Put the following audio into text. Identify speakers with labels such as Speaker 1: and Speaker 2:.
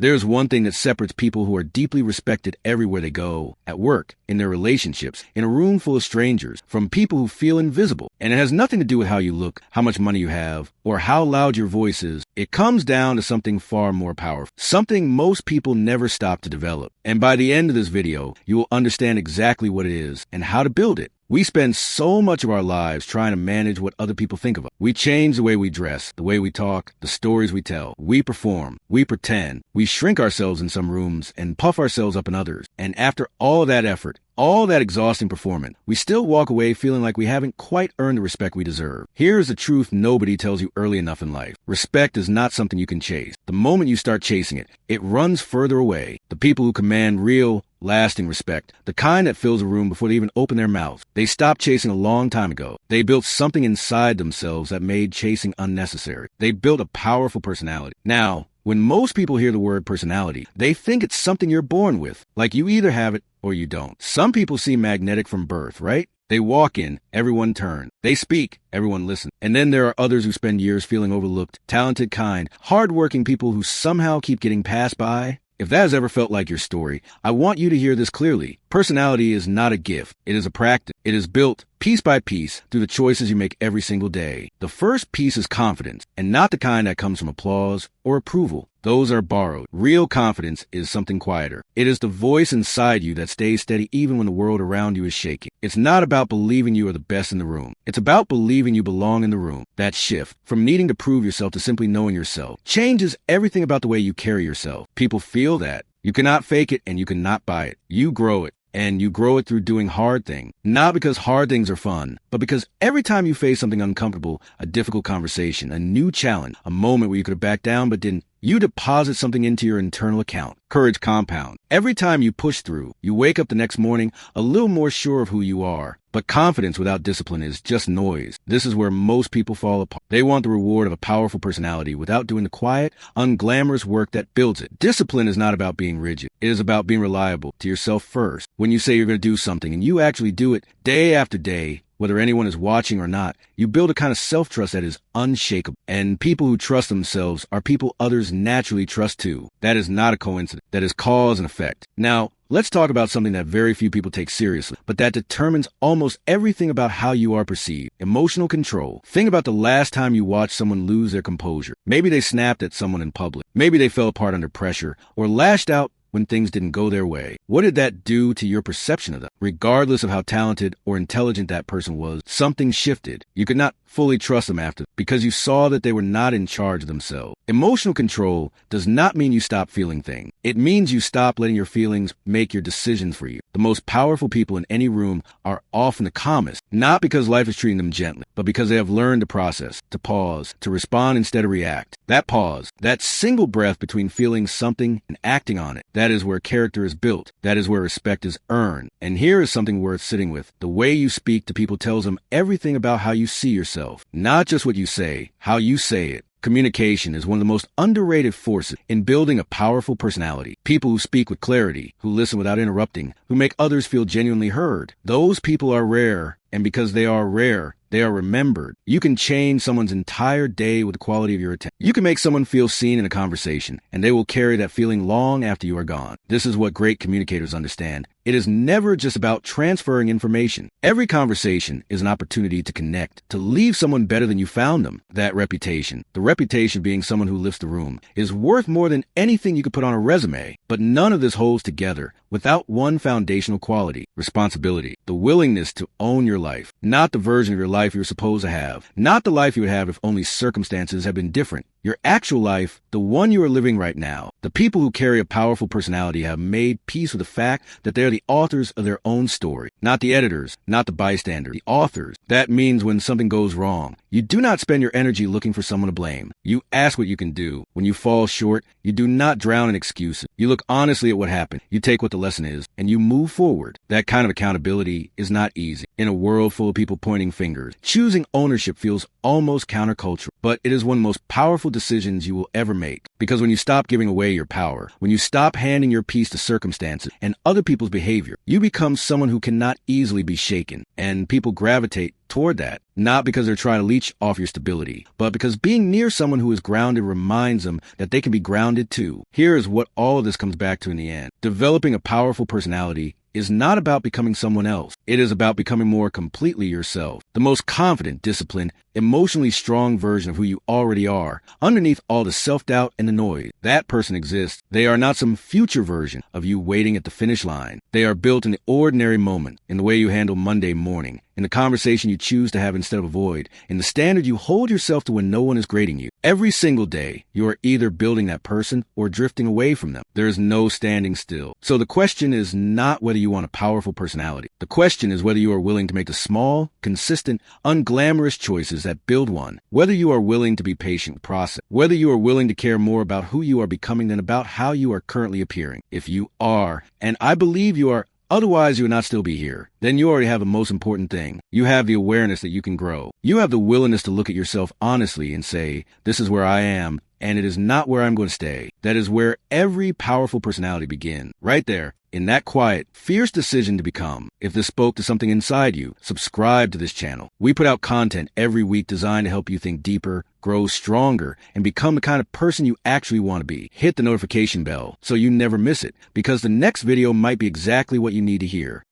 Speaker 1: There's one thing that separates people who are deeply respected everywhere they go, at work, in their relationships, in a room full of strangers, from people who feel invisible. And it has nothing to do with how you look, how much money you have, or how loud your voice is. It comes down to something far more powerful, something most people never stop to develop. And by the end of this video, you will understand exactly what it is and how to build it. We spend so much of our lives trying to manage what other people think of us. We change the way we dress, the way we talk, the stories we tell. We perform, we pretend, we shrink ourselves in some rooms and puff ourselves up in others. And after all that effort, all that exhausting performance, we still walk away feeling like we haven't quite earned the respect we deserve. Here's the truth nobody tells you early enough in life. Respect is not something you can chase. The moment you start chasing it, it runs further away. The people who command real, lasting respect, the kind that fills a room before they even open their mouths, they stopped chasing a long time ago. They built something inside themselves that made chasing unnecessary. They built a powerful personality. Now, when most people hear the word personality, they think it's something you're born with, like you either have it or you don't. Some people seem magnetic from birth, right? They walk in, everyone turns. They speak, everyone listens. And then there are others who spend years feeling overlooked, talented, kind, hardworking people who somehow keep getting passed by. If that has ever felt like your story, I want you to hear this clearly. Personality is not a gift. It is a practice. It is built piece by piece through the choices you make every single day. The first piece is confidence, and not the kind that comes from applause or approval. Those are borrowed. Real confidence is something quieter. It is the voice inside you that stays steady even when the world around you is shaking. It's not about believing you are the best in the room. It's about believing you belong in the room. That shift from needing to prove yourself to simply knowing yourself changes everything about the way you carry yourself. People feel that. You cannot fake it and you cannot buy it. You grow it. And you grow it through doing hard things. Not because hard things are fun, but because every time you face something uncomfortable, a difficult conversation, a new challenge, a moment where you could have backed down but didn't, you deposit something into your internal account. Courage compound. Every time you push through, you wake up the next morning a little more sure of who you are. But confidence without discipline is just noise. This is where most people fall apart. They want the reward of a powerful personality without doing the quiet, unglamorous work that builds it. Discipline is not about being rigid. It is about being reliable to yourself first. When you say you're going to do something and you actually do it day after day, whether anyone is watching or not, you build a kind of self-trust that is unshakable. And people who trust themselves are people others naturally trust too. That is not a coincidence. That is cause and effect. Now, let's talk about something that very few people take seriously, but that determines almost everything about how you are perceived. Emotional control. Think about the last time you watched someone lose their composure. Maybe they snapped at someone in public. Maybe they fell apart under pressure or lashed out when things didn't go their way. What did that do to your perception of them? Regardless of how talented or intelligent that person was, something shifted. You could not fully trust them after because you saw that they were not in charge of themselves. Emotional control does not mean you stop feeling things. It means you stop letting your feelings make your decisions for you. The most powerful people in any room are often the calmest, not because life is treating them gently, but because they have learned to process, to pause, to respond instead of react. That pause, that single breath between feeling something and acting on it, that is where character is built. That is where respect is earned. And here is something worth sitting with. The way you speak to people tells them everything about how you see yourself. Not just what you say, how you say it. Communication is one of the most underrated forces in building a powerful personality. People who speak with clarity, who listen without interrupting, who make others feel genuinely heard. Those people are rare, and because they are rare, they are remembered. You can change someone's entire day with the quality of your attention. You can make someone feel seen in a conversation, and they will carry that feeling long after you are gone. This is what great communicators understand. It is never just about transferring information. Every conversation is an opportunity to connect, to leave someone better than you found them. That reputation, the reputation being someone who lifts the room, is worth more than anything you could put on a resume. But none of this holds together without one foundational quality: responsibility, the willingness to own your life, not the version of your life you're supposed to have, not the life you would have if only circumstances had been different. Your actual life, the one you are living right now. The people who carry a powerful personality have made peace with the fact that they are the authors of their own story, not the editors, not the bystanders, the authors. That means when something goes wrong, you do not spend your energy looking for someone to blame. You ask what you can do. When you fall short, you do not drown in excuses. You look honestly at what happened. You take what the lesson is, and you move forward. That kind of accountability is not easy. In a world full of people pointing fingers, choosing ownership feels almost countercultural, but it is one of the most powerful powerful decisions you will ever make. Because when you stop giving away your power, when you stop handing your peace to circumstances and other people's behavior, you become someone who cannot easily be shaken. And people gravitate toward that, not because they're trying to leech off your stability, but because being near someone who is grounded reminds them that they can be grounded too. Here is what all of this comes back to in the end. Developing a powerful personality is not about becoming someone else. It is about becoming more completely yourself. The most confident, disciplined, emotionally strong version of who you already are, underneath all the self-doubt and the noise. That person exists. They are not some future version of you waiting at the finish line. They are built in the ordinary moment, in the way you handle Monday morning, in the conversation you choose to have instead of avoid, in the standard you hold yourself to when no one is grading you. Every single day, you are either building that person or drifting away from them. There is no standing still. So the question is not whether you want a powerful personality. The question is whether you are willing to make the small, consistent, unglamorous choices that build one. Whether you are willing to be patient with the process. Whether you are willing to care more about who you are becoming than about how you are currently appearing. If you are, and I believe you are, otherwise, you would not still be here. Then you already have the most important thing. You have the awareness that you can grow. You have the willingness to look at yourself honestly and say, this is where I am, and it is not where I'm going to stay. That is where every powerful personality begins. Right there, in that quiet, fierce decision to become. If this spoke to something inside you, subscribe to this channel. We put out content every week designed to help you think deeper, grow stronger, and become the kind of person you actually want to be. Hit the notification bell so you never miss it, because the next video might be exactly what you need to hear.